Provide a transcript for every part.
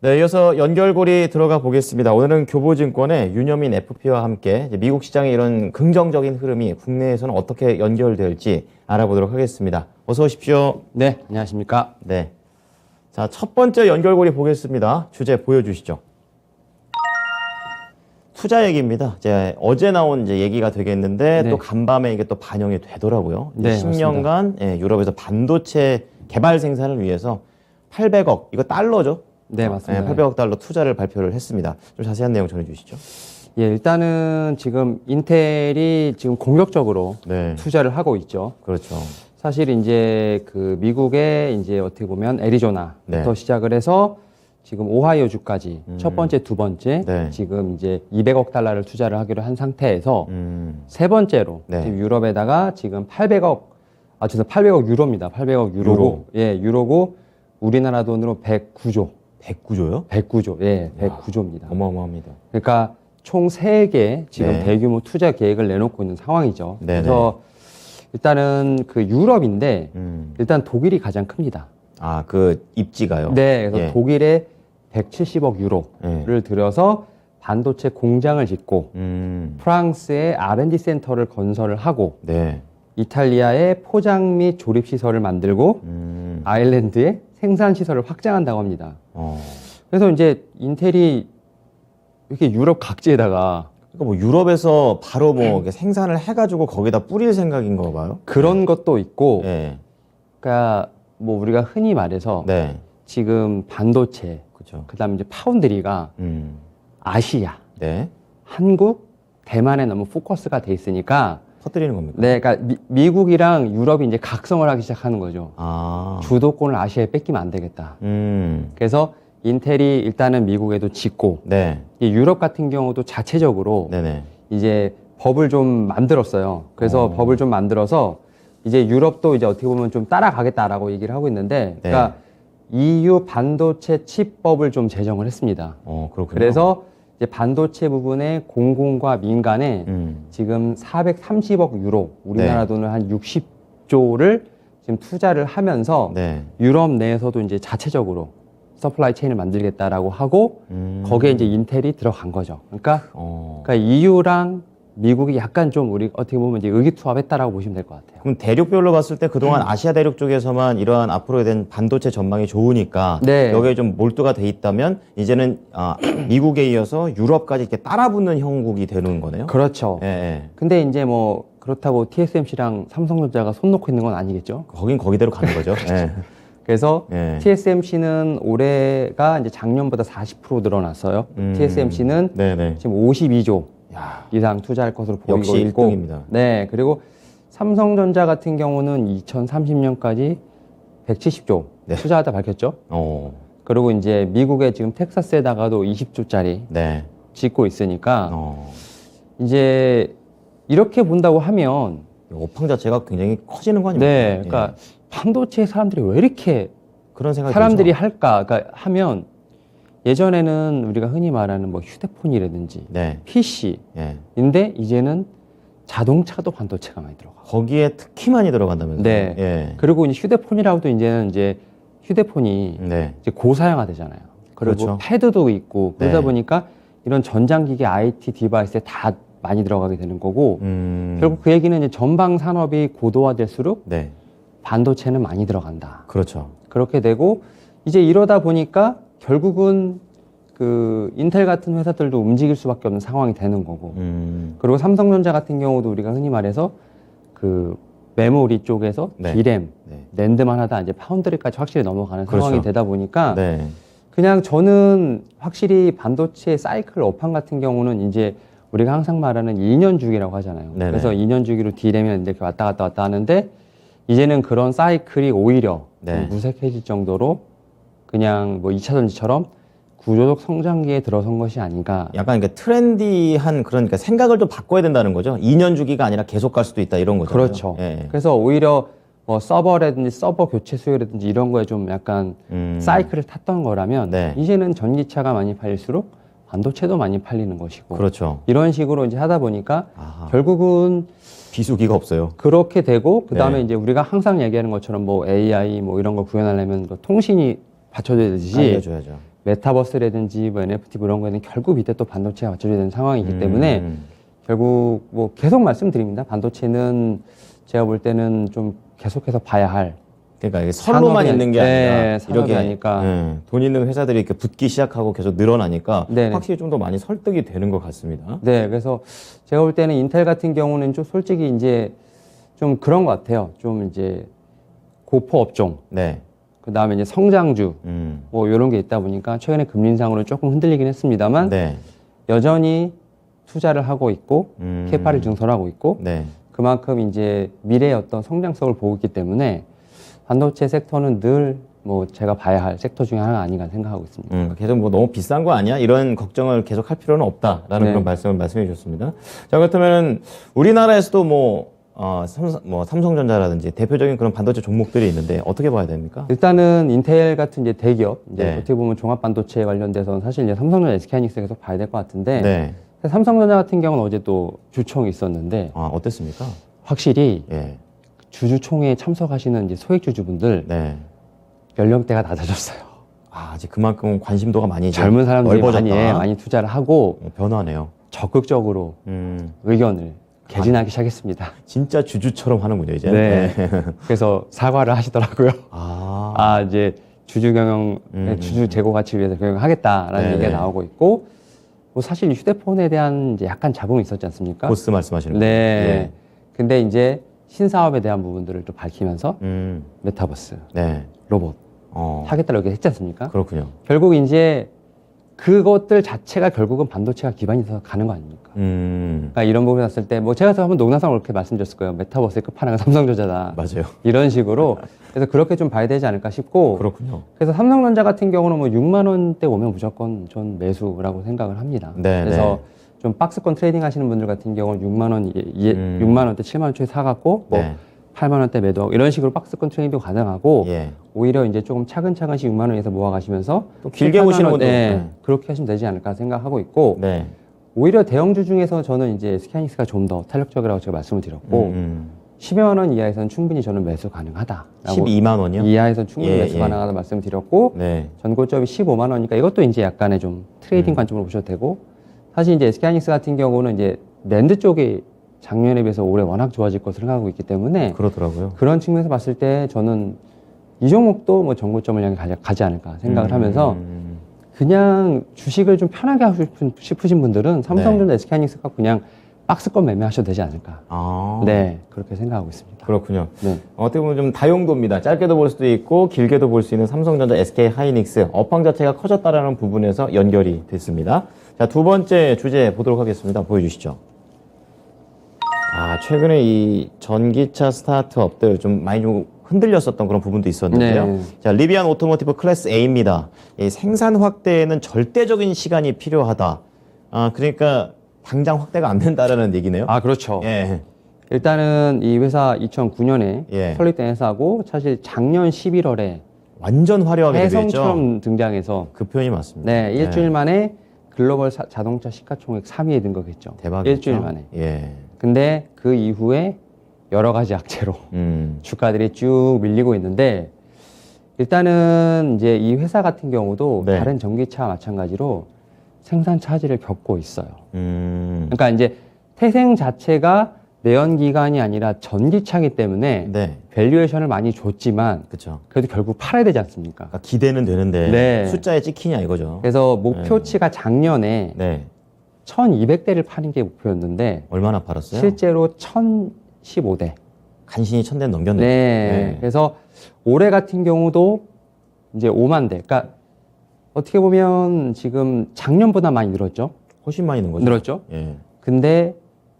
네, 이어서 연결고리 들어가 보겠습니다. 오늘은 교보증권의 윤여민 FP와 함께 이제 미국 시장의 이런 긍정적인 흐름이 국내에서는 어떻게 연결될지 알아보도록 하겠습니다. 어서 오십시오. 네, 안녕하십니까. 네. 자, 첫 번째 연결고리 보겠습니다. 주제 보여주시죠. 투자 얘기입니다. 이제 어제 나온 이제 얘기가 되겠는데 네. 또 간밤에 이게 또 반영이 되더라고요. 이제 네, 10년간 유럽에서 반도체 개발 생산을 위해서 800억, 이거 달러죠? 네, 맞습니다. 800억 달러 투자를 발표를 했습니다. 좀 자세한 내용 전해주시죠. 예, 일단은 지금 인텔이 지금 공격적으로 네, 투자를 하고 있죠. 그렇죠. 사실 이제 그 미국의 이제 어떻게 보면 애리조나부터 네. 시작을 해서 지금 오하이오주까지 첫 번째, 두 번째 네. 지금 이제 200억 달러를 투자를 하기로 한 상태에서 세 번째로 네. 지금 유럽에다가 지금 800억 유로입니다. 800억 유로고 유로. 예, 유로고 우리나라 돈으로 109조. 109조요? 109조. 예, 109조입니다. 어마어마합니다. 그러니까 총 3개 지금 네. 대규모 투자 계획을 내놓고 있는 상황이죠. 네네. 그래서 일단은 그 유럽인데 음. 일단 독일이 가장 큽니다. 아, 그 입지가요? 네, 그래서 예. 독일에 170억 예. 유로를 들여서 반도체 공장을 짓고 프랑스에 R&D 센터를 건설을 하고 네. 이탈리아에 포장 및 조립 시설을 만들고 아일랜드에 생산 시설을 확장한다고 합니다. 그래서 이제 인텔이 이렇게 유럽 각지에다가 그러니까 뭐 유럽에서 바로 뭐 이렇게 생산을 해가지고 거기다 뿌릴 생각인가 봐요? 그런 것도 있고, 네. 그러니까 뭐 우리가 흔히 말해서 네. 지금 반도체, 그렇죠. 그다음에 이제 파운드리가 아시아, 네. 한국, 대만에 너무 포커스가 돼 있으니까, 퍼뜨리는 겁니까? 네, 그러니까 미국이랑 유럽이 이제 각성을 하기 시작하는 거죠. 아. 주도권을 아시아에 뺏기면 안 되겠다. 그래서 인텔이 일단은 미국에도 짓고, 네. 이 유럽 같은 경우도 자체적으로 네네. 이제 법을 좀 만들었어요. 그래서 법을 좀 만들어서 이제 유럽도 이제 어떻게 보면 좀 따라가겠다라고 얘기를 하고 있는데, 네. 그러니까 EU 반도체 칩법을 좀 제정을 했습니다. 그렇군요. 그래서 이제 반도체 부분에 공공과 민간에 지금 430억 유로, 우리나라 네. 돈을 한 60조를 지금 투자를 하면서 네. 유럽 내에서도 이제 자체적으로 서플라이 체인을 만들겠다라고 하고 거기에 이제 인텔이 들어간 거죠. 그러니까 EU랑 미국이 약간 좀 우리 어떻게 보면 이제 의기투합했다라고 보시면 될 것 같아요. 그럼 대륙별로 봤을 때 그동안 아시아 대륙 쪽에서만 이러한 앞으로에 대한 반도체 전망이 좋으니까 네. 여기에 좀 몰두가 돼 있다면 이제는 미국에 이어서 유럽까지 이렇게 따라붙는 형국이 되는 거네요. 그렇죠. 예, 예. 근데 이제 뭐 그렇다고 TSMC랑 삼성전자가 손 놓고 있는 건 아니겠죠. 거긴 거기대로 가는 거죠. 예. 그래서 예. TSMC는 올해가 이제 작년보다 40% 늘어났어요. TSMC는 네네. 지금 52조 야, 이상 투자할 것으로 보이고 역시 있고, 1등입니다. 네, 그리고 삼성전자 같은 경우는 2030년까지 170조 네. 투자하다 밝혔죠. 그리고 이제 미국의 지금 텍사스에다가도 20조짜리 네. 짓고 있으니까 어. 이제 이렇게 본다고 하면 업황 자체가 굉장히 커지는 거 아닙니까? 네, 그러니까 반도체 사람들이 왜 이렇게 그런 생각이 사람들이 들죠. 할까? 그러니까 하면 예전에는 우리가 흔히 말하는 뭐 휴대폰이라든지 네. PC인데 예. 이제는 자동차도 반도체가 많이 들어가. 거기에 특히 많이 들어간다면서요? 네. 예. 그리고 이제 휴대폰이라고도 이제는 이제 휴대폰이 네. 이제 고사양화되잖아요. 그리고 그렇죠. 패드도 있고 그러다 네. 보니까 이런 전장기기 IT 디바이스에 다 많이 들어가게 되는 거고 결국 그 얘기는 이제 전방 산업이 고도화될수록 네. 반도체는 많이 들어간다. 그렇죠. 그렇게 되고 이제 이러다 보니까 결국은 그 인텔 같은 회사들도 움직일 수밖에 없는 상황이 되는 거고 그리고 삼성전자 같은 경우도 우리가 흔히 말해서 그 메모리 쪽에서 네. D램, 네. 낸드만 하다 이제 파운드리까지 확실히 넘어가는 그렇죠. 상황이 되다 보니까 네. 그냥 저는 확실히 반도체 사이클 업황 같은 경우는 이제 우리가 항상 말하는 2년 주기라고 하잖아요. 네네. 그래서 2년 주기로 D램이나 이렇게 왔다 갔다 하는데 이제는 그런 사이클이 오히려 네. 좀 무색해질 정도로 그냥 뭐 2차 전지처럼 구조적 성장기에 들어선 것이 아닌가. 약간 이렇게 트렌디한 그런 그러니까 생각을 좀 바꿔야 된다는 거죠. 2년 주기가 아니라 계속 갈 수도 있다 이런 거죠. 그렇죠. 예. 그래서 오히려 뭐 서버라든지 서버 교체 수요라든지 이런 거에 좀 약간 사이클을 탔던 거라면 네. 이제는 전기차가 많이 팔릴수록 반도체도 많이 팔리는 것이고 그렇죠. 이런 식으로 이제 하다 보니까 아하. 결국은 비수기가 없어요. 그렇게 되고 그다음에 네. 이제 우리가 항상 얘기하는 것처럼 뭐 AI 뭐 이런 거 구현하려면 그 통신이 받쳐줘야 되듯이 알려줘야죠. 메타버스라든지 뭐 NFT 뭐 이런 거에는 결국 밑에 또 반도체가 맞춰져야 되는 상황이기 때문에 결국 뭐 계속 말씀드립니다. 반도체는 제가 볼 때는 좀 계속해서 봐야 할. 그러니까 이게 선로만 있는 게 아니라 산업이 아닐까. 돈 있는 회사들이 이렇게 붙기 시작하고 계속 늘어나니까 네네. 확실히 좀 더 많이 설득이 되는 것 같습니다. 네, 그래서 제가 볼 때는 인텔 같은 경우는 좀 솔직히 이제 좀 그런 것 같아요. 좀 이제 고포 업종, 네. 그 다음에 이제 성장주, 뭐 이런 게 있다 보니까 최근에 금리 인상으로 조금 흔들리긴 했습니다만 네. 여전히 투자를 하고 있고 캐파를 증설하고 있고 네. 그만큼 이제 미래의 어떤 성장성을 보고 있기 때문에 반도체 섹터는 늘 뭐 제가 봐야 할 섹터 중에 하나가 아닌가 생각하고 있습니다. 계속 뭐 너무 비싼 거 아니야? 이런 걱정을 계속 할 필요는 없다라는 네. 그런 말씀을 말씀해 주셨습니다. 자, 그렇다면 우리나라에서도 삼성전자라든지 대표적인 그런 반도체 종목들이 있는데 어떻게 봐야 됩니까? 일단은 인텔 같은 이제 대기업, 이제 네. 어떻게 보면 종합 반도체 관련돼서는 사실 이제 삼성전자, SK하이닉스 계속 봐야 될 것 같은데 네. 삼성전자 같은 경우는 어제 또 주총이 있었는데 아, 어땠습니까? 확실히 예. 주주총회에 참석하시는 이제 소액주주분들 네. 연령대가 낮아졌어요. 아, 이제 그만큼 관심도가 많이 이제 젊은 사람들이 넓어졌다. 많이 투자를 하고 변화네요. 적극적으로 의견을 개진하기 시작했습니다. 진짜 주주처럼 하는군요, 이제. 네. 그래서 사과를 하시더라고요. 아, 이제 주주 경영, 주주 재고 가치를 위해서 경영하겠다라는 네네. 얘기가 나오고 있고, 뭐 사실 휴대폰에 대한 이제 약간 자금이 있었지 않습니까? 보스 말씀하시는 네. 거예요. 근데 이제 신사업에 대한 부분들을 또 밝히면서 메타버스, 네. 로봇 어, 하겠다고 이렇게 했지 않습니까? 그렇군요. 결국 이제 그것들 자체가 결국은 반도체가 기반이 돼서 가는 거 아닙니까? 그러니까 이런 부분을 봤을 때, 뭐 제가 한번 농담상으로 그렇게 말씀드렸을 거예요. 메타버스의 끝판왕은 삼성전자다. 맞아요. 이런 식으로. 그래서 그렇게 좀 봐야 되지 않을까 싶고. 그렇군요. 그래서 삼성전자 같은 경우는 뭐 6만 원대 오면 무조건 전 매수라고 생각을 합니다. 네, 그래서 좀 박스권 트레이딩 하시는 분들 같은 경우는 6만 원, 6만 원대, 7만 원 초에 사갖고 뭐 네. 8만 원대 매도하고 이런 식으로 박스권 트레이딩도 가능하고 예. 오히려 이제 조금 차근차근씩 6만 원에서 모아가시면서 또 길게 보시는 분도. 네, 그렇게 하시면 되지 않을까 생각하고 있고 네. 오히려 대형주 중에서 저는 이제 SK하이닉스가 좀 더 탄력적이라고 제가 말씀을 드렸고 12만 원 이하에서는 충분히 저는 매수 가능하다라고 12만 원이요? 이하에서는 충분히 예, 매수 예. 가능하다 말씀을 드렸고 네. 전고점이 15만 원이니까 이것도 이제 약간의 좀 트레이딩 관점으로 보셔도 되고 사실 이제 SK하이닉스 같은 경우는 이제 랜드 쪽이 작년에 비해서 올해 워낙 좋아질 것을 생각하고 있기 때문에 그렇더라고요. 그런 측면에서 봤을 때 저는 이 종목도 뭐 전고점을 향해 가지 않을까 생각을 하면서 그냥 주식을 좀 편하게 하고 싶으신 분들은 삼성전자, SK하이닉스가 그냥 박스권 매매하셔도 되지 않을까. 아. 네, 그렇게 생각하고 있습니다. 그렇군요. 네. 어떻게 보면 좀 다용도입니다. 짧게도 볼 수도 있고 길게도 볼 수 있는 삼성전자, SK하이닉스 업황 자체가 커졌다라는 부분에서 연결이 됐습니다. 자, 두 번째 주제 보도록 하겠습니다. 보여주시죠. 아, 최근에 이 전기차 스타트업들 좀 많이 좀 흔들렸었던 그런 부분도 있었는데요. 네. 자, 리비안 오토모티브 클래스 A입니다. 이 생산 확대에는 절대적인 시간이 필요하다. 아, 그러니까 당장 확대가 안 된다라는 얘기네요. 아, 그렇죠. 예. 일단은 이 회사 2009년에 예. 설립된 회사고 사실 작년 11월에 완전 화려하게 되죠. 혜성처럼 등장해서 그 표현이 맞습니다. 네, 일주일 만에 글로벌 자동차 시가총액 3위에 든 거겠죠. 대박이죠. 일주일 만에. 예. 근데 그 이후에 여러 가지 악재로 주가들이 쭉 밀리고 있는데 일단은 이제 이 회사 같은 경우도 네. 다른 전기차와 마찬가지로 생산 차질을 겪고 있어요. 음. 그러니까 이제 태생 자체가 내연기관이 아니라 전기차기 때문에 네. 밸류에이션을 많이 줬지만 그렇죠. 그래도 결국 팔아야 되지 않습니까? 그러니까 기대는 되는데 네. 숫자에 찍히냐 이거죠. 그래서 목표치가 작년에 네. 1200대를 파는 게 목표였는데 얼마나 팔았어요? 실제로 1015대. 간신히 1000대 넘겼네요. 네. 그래서 올해 같은 경우도 이제 5만 대. 그러니까 어떻게 보면 지금 작년보다 많이 늘었죠. 훨씬 많이 는 거죠. 늘었죠. 예. 근데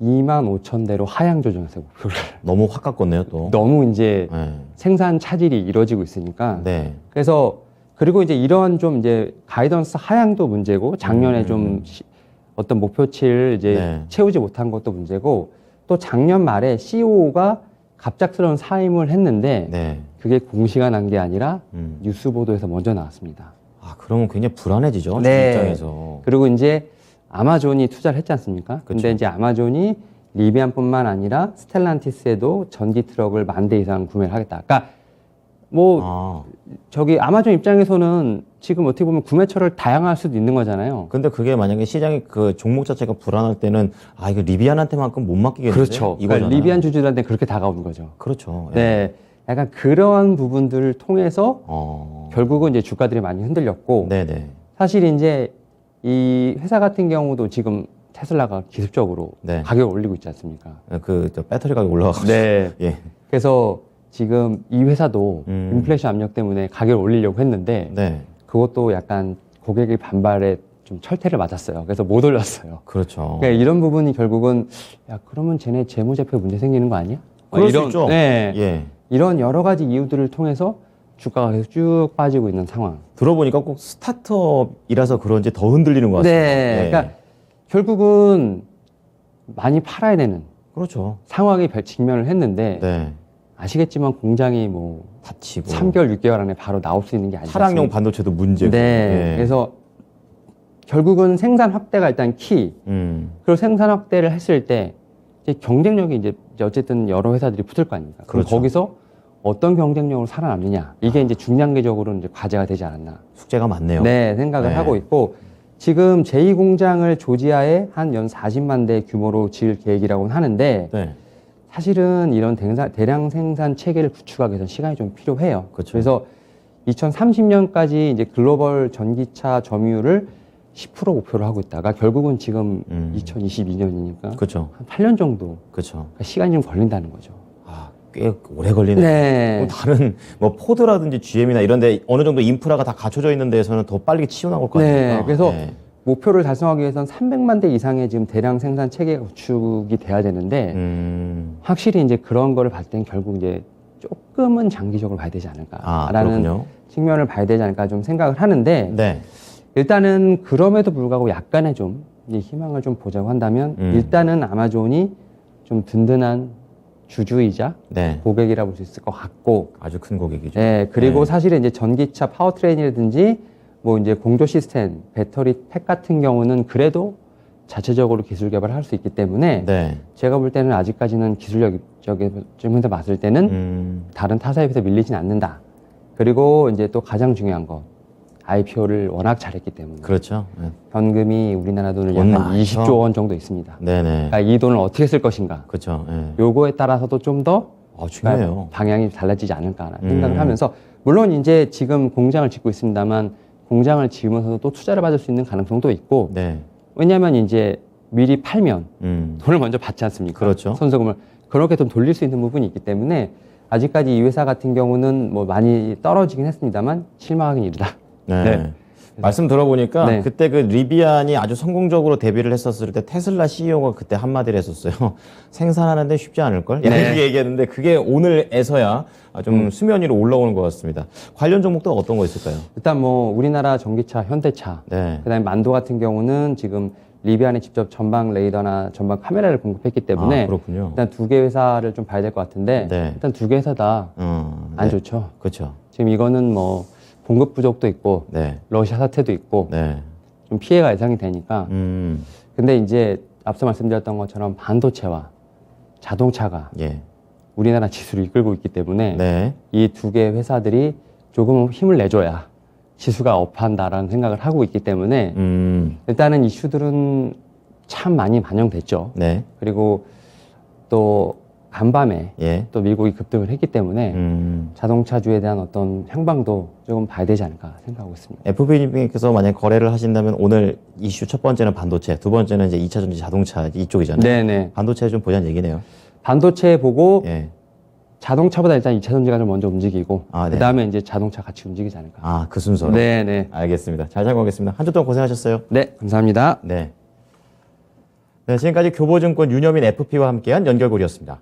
2만 5천 대로 하향 조정했어요, 목표를. 너무 확 깎았네요, 또. 너무 이제 네. 생산 차질이 이루어지고 있으니까. 네. 그래서 그리고 이제 이런 좀 이제 가이던스 하향도 문제고 작년에 좀 어떤 목표치를 이제 네. 채우지 못한 것도 문제고 또 작년 말에 CEO가 갑작스러운 사임을 했는데 네. 그게 공시가 난 게 아니라 뉴스 보도에서 먼저 나왔습니다. 아, 그러면 굉장히 불안해지죠. 네. 주 입장에서. 그리고 이제 아마존이 투자를 했지 않습니까? 근데 그쵸. 이제 아마존이 리비안뿐만 아니라 스텔란티스에도 전기 트럭을 10,000대 이상 구매를 하겠다. 그러니까 뭐 저기 아마존 입장에서는 지금 어떻게 보면 구매처를 다양할 수도 있는 거잖아요. 근데 그게 만약에 시장이 그 종목 자체가 불안할 때는 이거 리비안한테만큼 못 맡기겠는데. 그렇죠. 그러니까 리비안 주주들한테 그렇게 다가오는 거죠. 그렇죠. 예. 네. 약간 그런 부분들을 통해서 결국은 이제 주가들이 많이 흔들렸고 네네. 사실 이제 이 회사 같은 경우도 지금 테슬라가 기술적으로 네. 가격을 올리고 있지 않습니까? 저 배터리 가격 올라가고. 네. 예. 그래서 지금 이 회사도 인플레이션 압력 때문에 가격을 올리려고 했는데 네. 그것도 약간 고객의 반발에 좀 철퇴를 맞았어요. 그래서 못 올렸어요. 그렇죠. 그러니까 이런 부분이 결국은 야 그러면 쟤네 재무제표에 문제 생기는 거 아니야? 그럴 수 이런, 있죠. 네. 예. 이런 여러 가지 이유들을 통해서 주가가 계속 쭉 빠지고 있는 상황. 들어보니까 꼭 스타트업이라서 그런지 더 흔들리는 것 같습니다. 네. 예. 그러니까 결국은 많이 팔아야 되는 그렇죠. 상황에 직면을 했는데 네. 아시겠지만 공장이 뭐 다치고. 3개월, 6개월 안에 바로 나올 수 있는 게 아니죠. 차량용 반도체도 문제고. 네. 예. 그래서 결국은 생산 확대가 일단 키. 그리고 생산 확대를 했을 때 이제 경쟁력이 이제 어쨌든 여러 회사들이 붙을 거 아닙니까? 그럼 그렇죠. 거기서 어떤 경쟁력으로 살아남느냐. 이게 이제 중장기적으로 이제 과제가 되지 않았나. 숙제가 많네요. 네, 생각을 네. 하고 있고 지금 제2공장을 조지아에 한 연 40만 대 규모로 지을 계획이라고는 하는데 네. 사실은 이런 대량 생산 체계를 구축하기 위해서 시간이 좀 필요해요. 그렇죠. 그래서 2030년까지 이제 글로벌 전기차 점유율을 10% 목표로 하고 있다가 결국은 지금 2022년이니까 그렇죠. 한 8년 정도 그렇죠. 그러니까 시간이 좀 걸린다는 거죠. 꽤 오래 걸리네요. 네. 그럼 다른 뭐 포드라든지 GM이나 이런데 어느 정도 인프라가 다 갖춰져 있는 데에서는 더 빨리 치워나올 거 아닙니까? 네. 그래서 네. 목표를 달성하기 위해서는 300만 대 이상의 지금 대량 생산 체계가 구축이 돼야 되는데 확실히 이제 그런 거를 봤을 땐 결국 이제 조금은 장기적으로 봐야 되지 않을까라는 그렇군요. 측면을 봐야 되지 않을까 좀 생각을 하는데 네. 일단은 그럼에도 불구하고 약간의 좀 이제 희망을 좀 보자고 한다면 일단은 아마존이 좀 든든한 주주이자 네. 고객이라 볼 수 있을 것 같고 아주 큰 고객이죠. 네, 그리고 네. 사실은 이제 전기차 파워트레인이라든지 뭐 이제 공조 시스템, 배터리 팩 같은 경우는 그래도 자체적으로 기술 개발을 할 수 있기 때문에 네. 제가 볼 때는 아직까지는 기술력적인 봤을 때는 다른 타사에 비해서 밀리진 않는다. 그리고 이제 또 가장 중요한 거 IPO를 워낙 잘했기 때문에 그렇죠. 네. 현금이 우리나라 돈을 돈 약간 많죠. 20조 원 정도 있습니다. 네네. 그러니까 이 돈을 어떻게 쓸 것인가. 그렇죠. 네. 요거에 따라서도 좀 더 중요해요. 방향이 달라지지 않을까 생각을 하면서 물론 이제 지금 공장을 짓고 있습니다만 공장을 지으면서도 또 투자를 받을 수 있는 가능성도 있고 네. 왜냐하면 이제 미리 팔면 돈을 먼저 받지 않습니까? 그렇죠. 선수금을 그렇게 좀 돌릴 수 있는 부분이 있기 때문에 아직까지 이 회사 같은 경우는 뭐 많이 떨어지긴 했습니다만 실망하긴 이르다. 네. 네. 말씀 들어보니까 네. 그때 그 리비안이 아주 성공적으로 데뷔를 했었을 때 테슬라 CEO가 그때 한마디를 했었어요. 생산하는데 쉽지 않을걸? 네. 이렇게 얘기했는데 그게 오늘에서야 좀 수면 위로 올라오는 것 같습니다. 관련 종목도 어떤 거 있을까요? 일단 뭐 우리나라 전기차, 현대차, 네. 그다음에 만도 같은 경우는 지금 리비안에 직접 전방 레이더나 전방 카메라를 공급했기 때문에 그렇군요. 일단 두 개 회사를 좀 봐야 될 것 같은데 네. 일단 두 개 회사 다 안 네. 좋죠. 그렇죠. 지금 이거는 뭐 공급 부족도 있고 네. 러시아 사태도 있고 네. 좀 피해가 예상이 되니까 근데 이제 앞서 말씀드렸던 것처럼 반도체와 자동차가 예. 우리나라 지수를 이끌고 있기 때문에 네. 이 두 개 회사들이 조금 힘을 내줘야 지수가 업한다라는 생각을 하고 있기 때문에 일단은 이슈들은 참 많이 반영됐죠. 네. 그리고 또 간밤에 예. 또 미국이 급등을 했기 때문에 자동차주에 대한 어떤 향방도 조금 봐야 되지 않을까 생각하고 있습니다. FB님께서 만약 거래를 하신다면 오늘 이슈 첫 번째는 반도체, 두 번째는 이제 2차 전지 자동차 이쪽이잖아요. 네네. 반도체 좀 보자는 얘기네요. 반도체 보고 예. 자동차보다 일단 2차 전지가 좀 먼저 움직이고 네. 그 다음에 이제 자동차 같이 움직이지 않을까. 그 순서로. 네네. 알겠습니다. 잘 참고하겠습니다. 한 주 동안 고생하셨어요. 네, 감사합니다. 네. 네, 지금까지 교보증권 윤여민 FP와 함께한 연결고리였습니다.